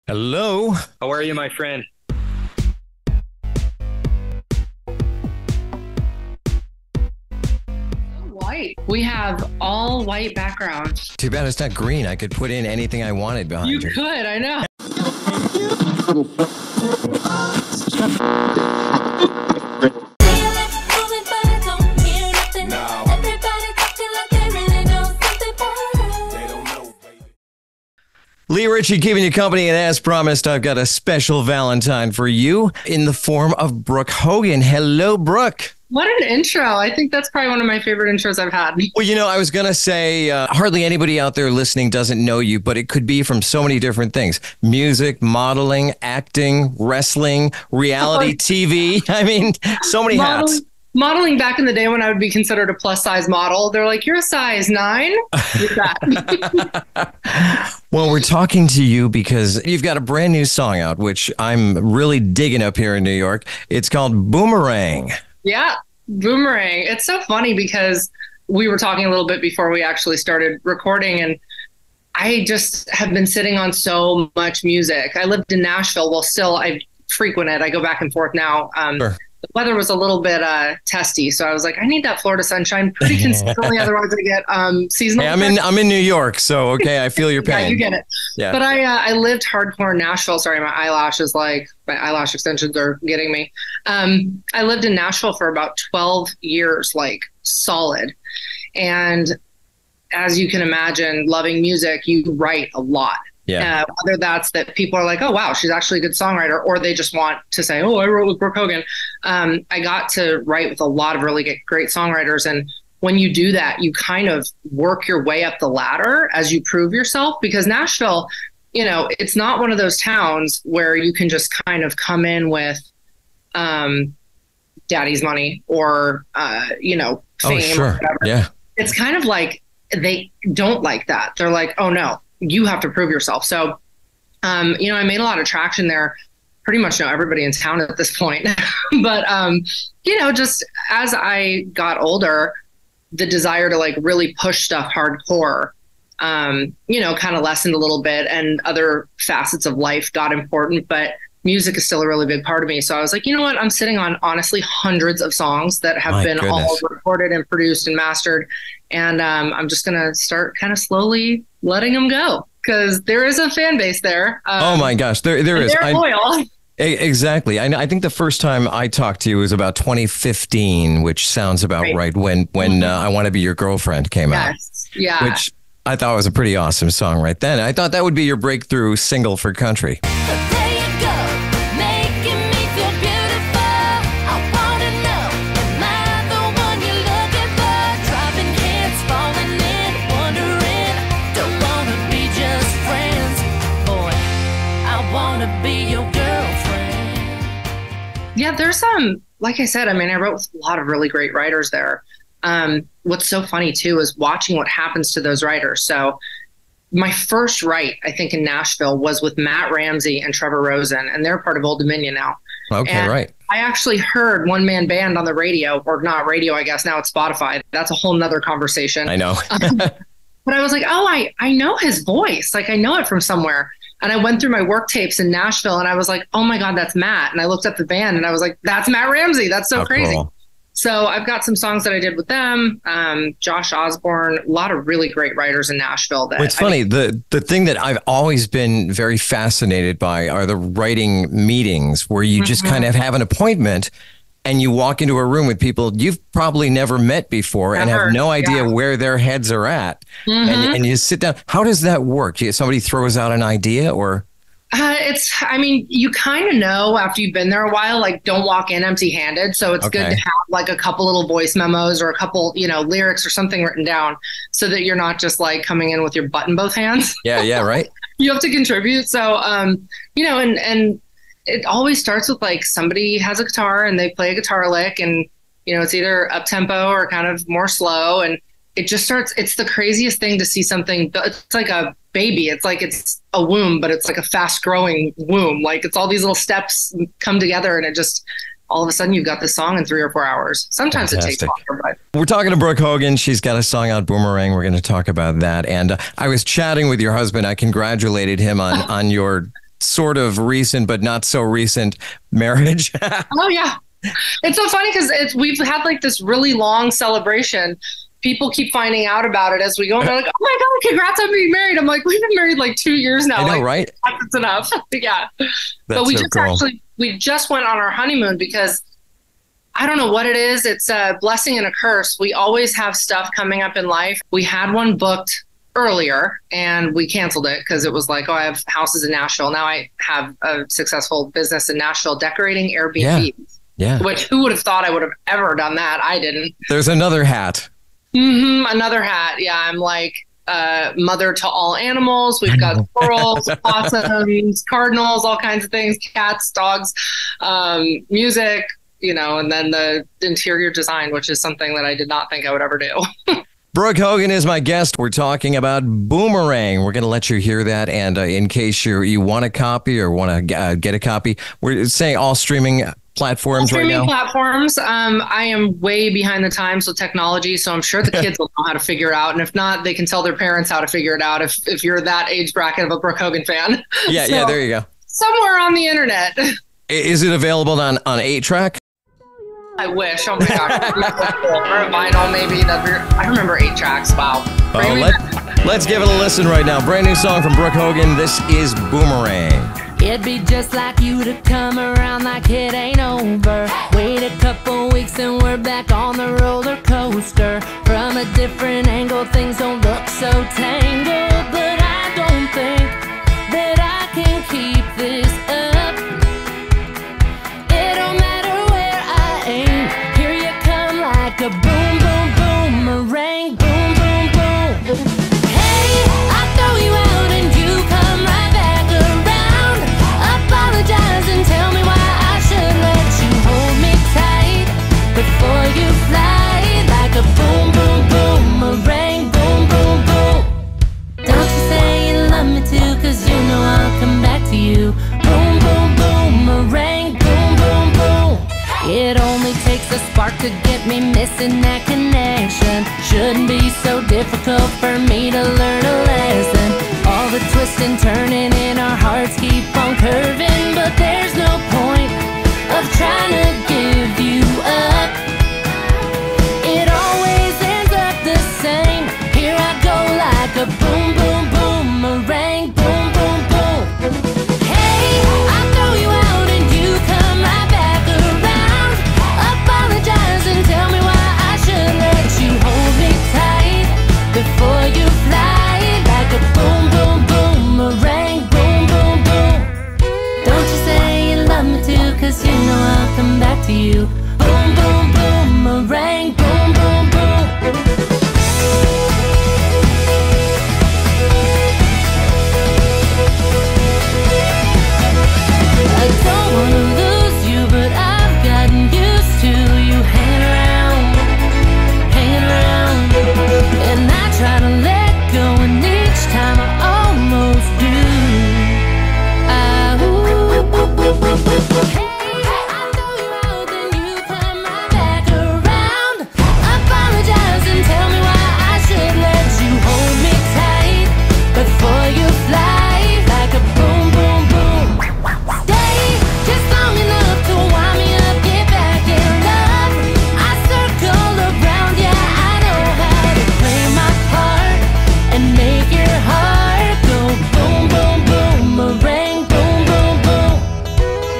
Hello. How are you, my friend? White. We have all white backgrounds. Too bad it's not green. I could put in anything I wanted behind You you. could, I know. Lee Richey keeping you company, and as promised, I've got a special Valentine for you in the form of Brooke Hogan. Hello, Brooke. What an intro. I think that's probably one of my favorite intros I've had. Well, I was going to say hardly anybody out there listening doesn't know you, but it could be from so many different things. Music, modeling, acting, wrestling, reality TV. I mean, so many hats. Modeling back in the day when I would be considered a plus size model, they're like, you're a size 9? You're that. Well, we're talking to you because you've got a brand new song out, which I'm really digging up here in New York. It's called Boomerang. Yeah, Boomerang. It's so funny because we were talking a little bit before we actually started recording, and I just have been sitting on so much music. I lived in Nashville. Well, still, I frequent it. I go back and forth now. Sure. The weather was a little bit testy, so I was like, I need that Florida sunshine pretty consistently. Otherwise, I get seasonal. Hey, I'm in New York, so okay, I feel your pain. Yeah, you get it. Yeah. But I lived hardcore in Nashville. Sorry, my eyelash extensions are getting me. I lived in Nashville for about 12 years, like solid. And as you can imagine, loving music, you write a lot. Yeah. Whether that's that people are like, oh, wow, she's actually a good songwriter, or they just want to say, oh, I wrote with Brooke Hogan. I got to write with a lot of really great songwriters. And when you do that, you kind of work your way up the ladder as you prove yourself, because Nashville, it's not one of those towns where you can just kind of come in with daddy's money or, fame Oh, sure. or whatever. Yeah. It's kind of like they don't like that. They're like, oh, no. You have to prove yourself. So, I made a lot of traction there. Pretty much know everybody in town at this point. But, just as I got older, the desire to like really push stuff hardcore, kind of lessened a little bit, and other facets of life got important. But music is still a really big part of me. So I was like, you know what? I'm sitting on honestly hundreds of songs that have been all recorded and produced and mastered. And I'm just going to start kind of slowly letting them go, because there is a fan base there. Oh my gosh, there is. They're loyal. Exactly. I think the first time I talked to you was about 2015, which sounds about right when I Want to Be Your Girlfriend came out. Yeah. Which I thought was a pretty awesome song right then. I thought that would be your breakthrough single for country. Yeah, there's like I said, I wrote with a lot of really great writers there. What's so funny too is watching what happens to those writers. So my first write, I think, in Nashville was with Matt Ramsey and Trevor Rosen, and they're part of Old Dominion now. Okay, and right. I actually heard One Man Band on the radio, or not radio, I guess now it's Spotify. That's a whole nother conversation. I know. But I was like, oh, I know his voice. Like, I know it from somewhere. And I went through my work tapes in Nashville, and I was like, oh my God, that's Matt. And I looked up the band, and I was like, that's Matt Ramsey. That's so crazy. Cool. So I've got some songs that I did with them. Josh Osborne, a lot of really great writers in Nashville. It's funny. The thing that I've always been very fascinated by are the writing meetings where you just kind of have an appointment and you walk into a room with people you've probably never met before and have no idea where their heads are at. And you sit down. How does that work? Somebody throws out an idea, or? You kind of know after you've been there a while, like, don't walk in empty handed. So it's good to have like a couple little voice memos or a couple, lyrics or something written down so that you're not just like coming in with your butt in both hands. Yeah, right. You have to contribute. So, and it always starts with like somebody has a guitar and they play a guitar lick, and, it's either up tempo or kind of more slow. And it just starts, it's the craziest thing to see something. It's like a baby. It's like it's a womb, but it's like a fast growing womb. Like, it's all these little steps come together, and it just, all of a sudden you've got this song in 3 or 4 hours. Sometimes Fantastic. It takes longer, but we're talking to Brooke Hogan. She's got a song out, Boomerang. We're going to talk about that. And I was chatting with your husband. I congratulated him on your sort of recent, but not so recent marriage. Oh yeah. It's so funny because we've had like this really long celebration. People keep finding out about it as we go. And they're like, oh my God, congrats on being married. I'm like, we've been married like 2 years now. I know, like, right? That's enough. Yeah. But we we just went on our honeymoon because I don't know what it is. It's a blessing and a curse. We always have stuff coming up in life. We had one booked earlier and we canceled it because it was like, oh, I have houses in Nashville. Now I have a successful business in Nashville decorating Airbnb. Yeah. Which who would have thought I would have ever done that? I didn't. There's another hat. Another hat. Yeah, I'm like mother to all animals. We've got squirrels, possums, cardinals, all kinds of things, cats, dogs, music, and then the interior design, which is something that I did not think I would ever do. Brooke Hogan is my guest. We're talking about Boomerang. We're going to let you hear that. And in case you want a copy or want to get a copy, we're saying all streaming platforms right now? Streaming platforms. I am way behind the times with technology, so I'm sure the kids will know how to figure it out. And if not, they can tell their parents how to figure it out if you're that age bracket of a Brooke Hogan fan. Yeah, so, there you go. Somewhere on the internet. Is it available on 8-track? I wish. Oh my gosh. Or a vinyl, maybe. I remember 8 tracks. Wow. Let's give it a listen right now. Brand new song from Brooke Hogan. This is Boomerang. It'd be just like you to come around like it ain't over. Wait a couple weeks and we're back on the roller coaster. From a different angle, things don't look so tangled. But I don't think that I can keep this up. It don't matter where I aim. Here you come like a boom, boom, boomerang. Boom, boom, boom. Hey, I throw you out and you come right back around. Apologize and tell me why I should let you hold me tight before you fly like a boom, boom, boomerang. Boom, boom, boom. Don't you say you love me too, cause you know I'll come back to you. Boom, boom, boomerang. Boom, boom, boom. It only takes a spark to get me missing that connection. Shouldn't be so difficult for me to learn a lesson. All the twisting and turning in our hearts keep on curving, but there's no point of trying to give you up. It always ends up the same. Here I go like a boom, boom, boomerang. Boom, boom, boom. Hey, I throw you out and you come right back around. Apologize and tell me why I should let you hold me tight before you fly like a boom, boom, boomerang. Boom, boom, boom. Don't you say you love me too, cause you know I'll come back to you. Boom, boom, boomerang. Boom, boom, boom. I don't wanna lose you, but I've gotten used to you hanging around. And I try to let go, and each time I almost do. Hey, I throw you out, then you come right back around. Apologize and tell me why I should let you hold me tight before you fly like a boom, boom, boom. Stay just long enough to wind me up, get back in love. I circle around, yeah, I know how to play my part and make your heart go boom, boom, boomerang. Boom, boom, boom.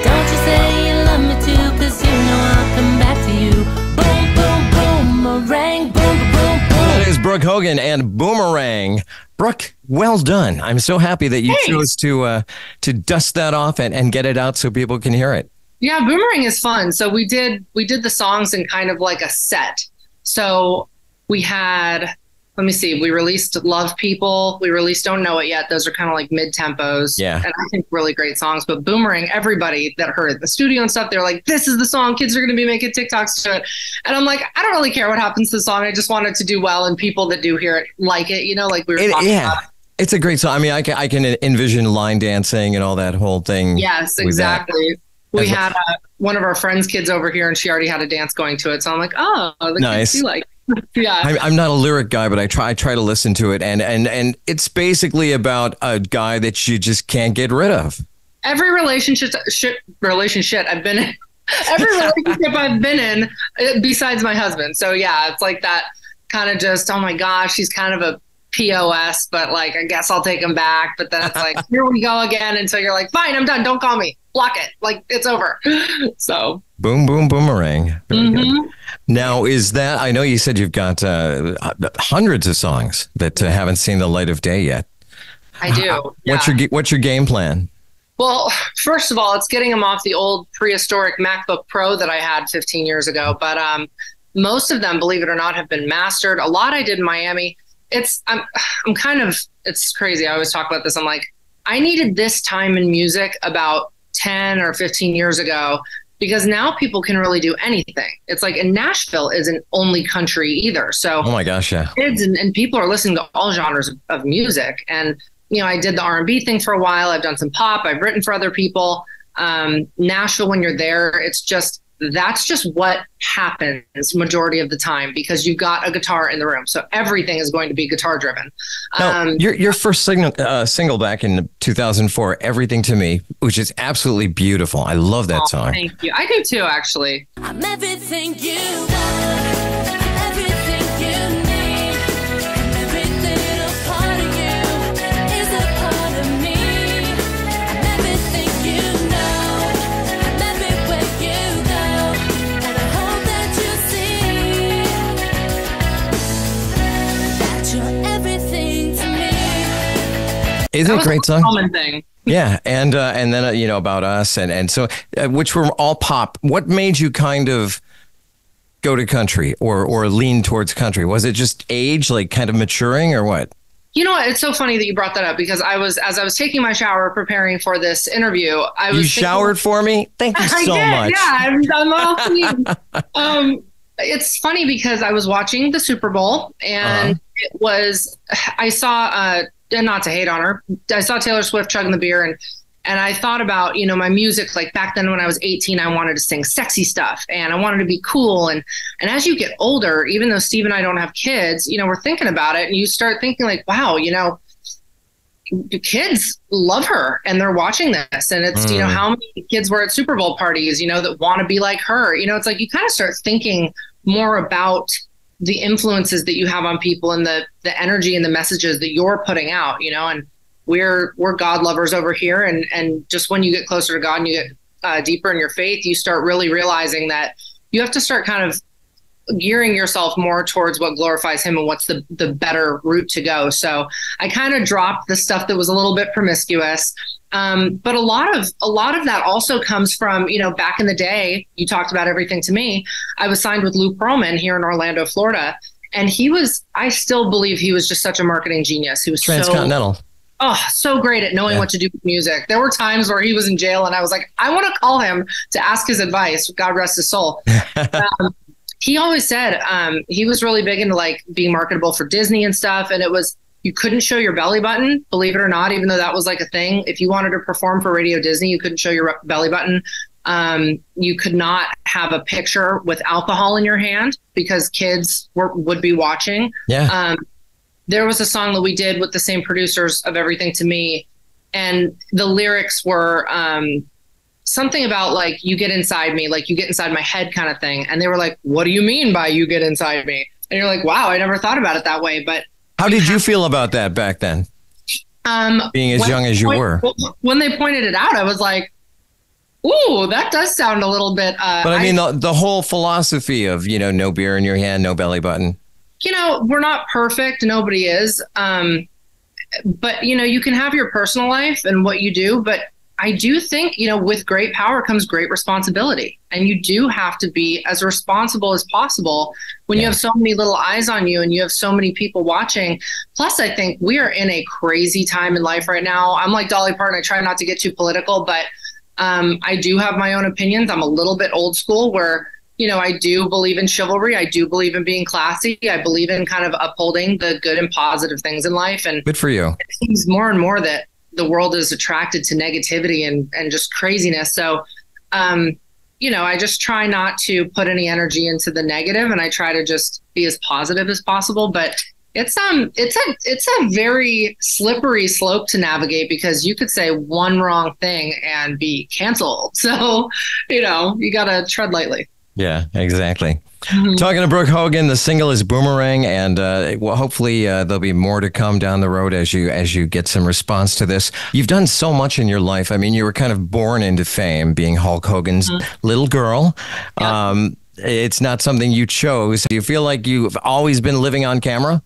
Don't you say you love me too, cause you know I'll come back to you. Boom, boom, boomerang. Boom, boom, boom. That is Brooke Hogan and Boomerang. Brooke, well done. I'm so happy that you chose to dust that off and get it out so people can hear it. Yeah, Boomerang is fun. So we did the songs in kind of like a set. So we had, let me see, we released Love People. We released Don't Know It Yet. Those are kind of like mid-tempos. Yeah. And I think really great songs. But Boomerang, everybody that heard it in the studio and stuff, they're like, this is the song. Kids are going to be making TikToks to it. And I'm like, I don't really care what happens to the song. I just want it to do well. And people that do hear it like it, like we were talking about. It's a great song. I mean, I can envision line dancing and all that whole thing. Yes, exactly. We had one of our friends' kids over here, and she already had a dance going to it. So I'm like, oh, the nice. kids do like. Yeah, I'm not a lyric guy, but I try to listen to it, and it's basically about a guy that you just can't get rid of. every relationship I've been in, every relationship I've been in besides my husband. So yeah, it's like that kind of just, oh my gosh, he's kind of a POS, but like, I guess I'll take him back. But then it's like, here we go again. And so you're like, fine, I'm done. Don't call me. Block it. Like, it's over. So boom, boom, boomerang. Very good. Now, is that, I know you said you've got hundreds of songs that haven't seen the light of day yet. I do. Yeah. What's your game plan? Well, first of all, it's getting them off the old prehistoric MacBook Pro that I had 15 years ago. But most of them, believe it or not, have been mastered. A lot I did in Miami. I'm kind of, it's crazy. I always talk about this. I'm like, I needed this time in music about 10 or 15 years ago, because now people can really do anything. It's like, in Nashville isn't only country either. So, oh my gosh, yeah. Kids and people are listening to all genres of music. And, you know, I did the R&B thing for a while. I've done some pop. I've written for other people. Nashville, when you're there, that's just what happens majority of the time, because you've got a guitar in the room. So everything is going to be guitar driven. Now, your first single back in 2004, Everything to Me, which is absolutely beautiful. I love that song. Thank you. I do too, actually. I'm everything you want, everything you need, every little part of you is a part of me. I'm everything you know, I'm everywhere you go, and I hope that you see that you're everything to me. Isn't it a great song? Common thing. Yeah, and then you know, About Us, and so which were all pop. What made you kind of go to country or lean towards country? Was it just age, like kind of maturing, or what? You know what? It's so funny that you brought that up, because as I was taking my shower preparing for this interview, You showered for me? Thank you so much. Yeah, I'm all clean. It's funny because I was watching the Super Bowl, and I saw and not to hate on her, I saw Taylor Swift chugging the beer, and I thought about, you know, my music. Like back then when I was 18, I wanted to sing sexy stuff and I wanted to be cool. And as you get older, even though Steve and I don't have kids, you know, we're thinking about it, and you start thinking like, wow, you know, the kids love her and they're watching this. And it's, you know, how many kids were at Super Bowl parties, you know, that want to be like her. You know, it's like you kind of start thinking more about the influences that you have on people and the energy and the messages that you're putting out, you know, and we're God lovers over here. And just when you get closer to God and you get deeper in your faith, you start really realizing that you have to start kind of gearing yourself more towards what glorifies him and what's the better route to go. So I kind of dropped the stuff that was a little bit promiscuous. But a lot of that also comes from, you know, back in the day, you talked about Everything to Me. I was signed with Lou Pearlman here in Orlando, Florida. And I still believe he was just such a marketing genius. He was Transcontinental. So great at knowing what to do with music. There were times where he was in jail and I was like, I want to call him to ask his advice. God rest his soul. He always said he was really big into like being marketable for Disney and stuff. And you couldn't show your belly button, believe it or not, even though that was like a thing. If you wanted to perform for Radio Disney, you couldn't show your belly button. You could not have a picture with alcohol in your hand because kids would be watching. Yeah. There was a song that we did with the same producers of Everything to Me, and the lyrics were something about like, you get inside me, like you get inside my head kind of thing. And they were like, what do you mean by you get inside me? And you're like, wow, I never thought about it that way. But how did you feel about that back then? Being as young as you were. When they pointed it out, I was like, ooh, that does sound a little bit. But I mean, the whole philosophy of, you know, no beer in your hand, no belly button. You know, we're not perfect. Nobody is. But, you know, you can have your personal life and what you do. But I do think, you know, with great power comes great responsibility. And you do have to be as responsible as possible when you have so many little eyes on you and you have so many people watching. Plus, I think we are in a crazy time in life right now. I'm like Dolly Parton. I try not to get too political, but I do have my own opinions. I'm a little bit old school where, you know, I do believe in chivalry. I do believe in being classy. I believe in kind of upholding the good and positive things in life. And good for you. It seems more and more that the world is attracted to negativity and just craziness. So, you know, I just try not to put any energy into the negative, and I try to just be as positive as possible. But It's a very slippery slope to navigate because you could say one wrong thing and be canceled. So, you got to tread lightly. Yeah, exactly. Talking to Brooke Hogan, the single is Boomerang, and well, hopefully there'll be more to come down the road as you get some response to this. You've done so much in your life. I mean, you were kind of born into fame, being Hulk Hogan's little girl. Yep. It's not something you chose. Do you feel like you've always been living on camera?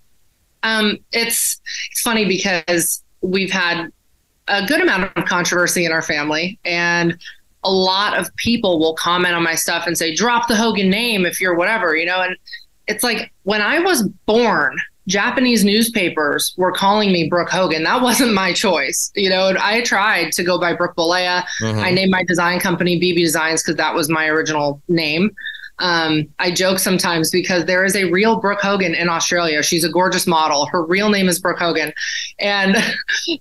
It's funny because we've had a good amount of controversy in our family, and a lot of people will comment on my stuff and say, drop the Hogan name if you're whatever, and it's like when I was born, Japanese newspapers were calling me Brooke Hogan. That wasn't my choice. I tried to go by Brooke Bolea. I named my design company BB Designs because that was my original name. I joke sometimes because there is a real Brooke Hogan in Australia. She's a gorgeous model. Her real name is Brooke Hogan. And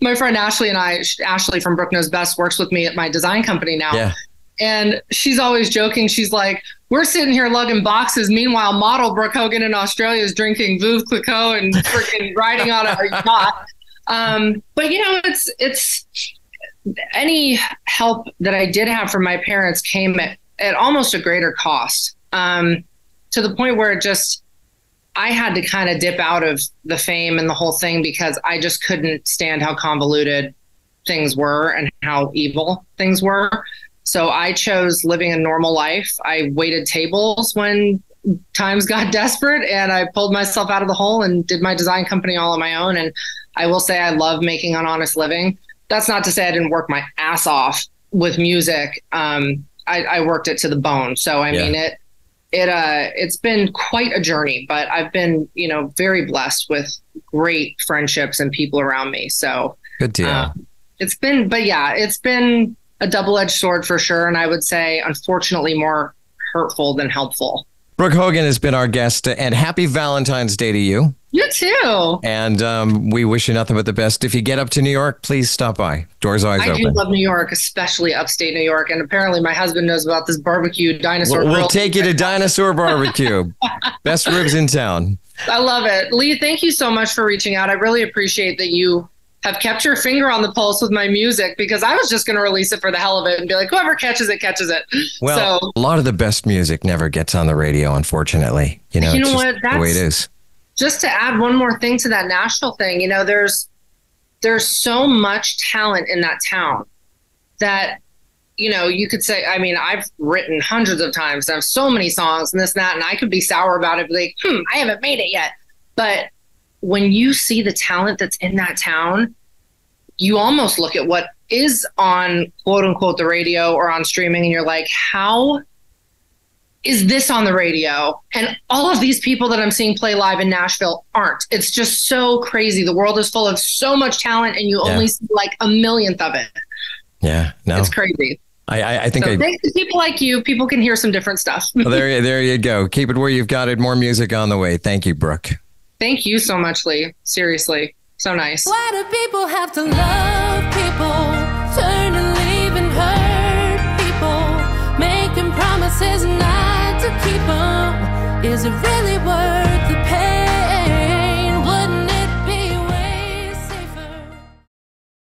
my friend Ashley Ashley from Brooke Knows Best works with me at my design company now. Yeah. And she's always joking. She's like, we're sitting here lugging boxes. Meanwhile, model Brooke Hogan in Australia is drinking Veuve Clicquot and freaking riding on a yacht. But it's any help that I did have from my parents came at almost a greater cost. To the point where I had to kind of dip out of the fame and the whole thing because I just couldn't stand how convoluted things were and how evil things were. So I chose living a normal life. I waited tables when times got desperate, and I pulled myself out of the hole and did my design company all on my own. And I will say I love making an honest living. That's not to say I didn't work my ass off with music. I worked it to the bone. So, I mean, it's been quite a journey, but I've been, very blessed with great friendships and people around me. So good deal. It's been a double-edged sword for sure. And I would say, unfortunately, more hurtful than helpful. Brooke Hogan has been our guest, and happy Valentine's Day to you. You too. And we wish you nothing but the best. If you get up to New York, please stop by. Doors always open. I do love New York, especially upstate New York. And apparently my husband knows about this barbecue dinosaur grill. We'll take you to Dinosaur Barbecue. Best ribs in town. I love it. Lee, thank you so much for reaching out. I really appreciate that you have kept your finger on the pulse with my music, because I was just going to release it for the hell of it and be like, whoever catches it, catches it. Well, a lot of the best music never gets on the radio, unfortunately. It's just the way it is. Just to add one more thing to that Nashville thing, there's so much talent in that town that, you could say, I mean, I've written hundreds of times and I have so many songs and this and that, and I could be sour about it, like, I haven't made it yet. But when you see the talent that's in that town, you almost look at what is on quote unquote the radio or on streaming, and you're like, how is this on the radio? And all of these people that I'm seeing play live in Nashville aren't. It's just so crazy. The world is full of so much talent, and you only see like a millionth of it. Yeah, no, it's crazy. I think thanks to people like you, people can hear some different stuff. Well, there you go. Keep it where you've got it. More music on the way. Thank you, Brooke. Thank you so much, Lee. Seriously. So nice. Why do people have to love people, turn and leave and hurt people, making promises not to keep them? Is it really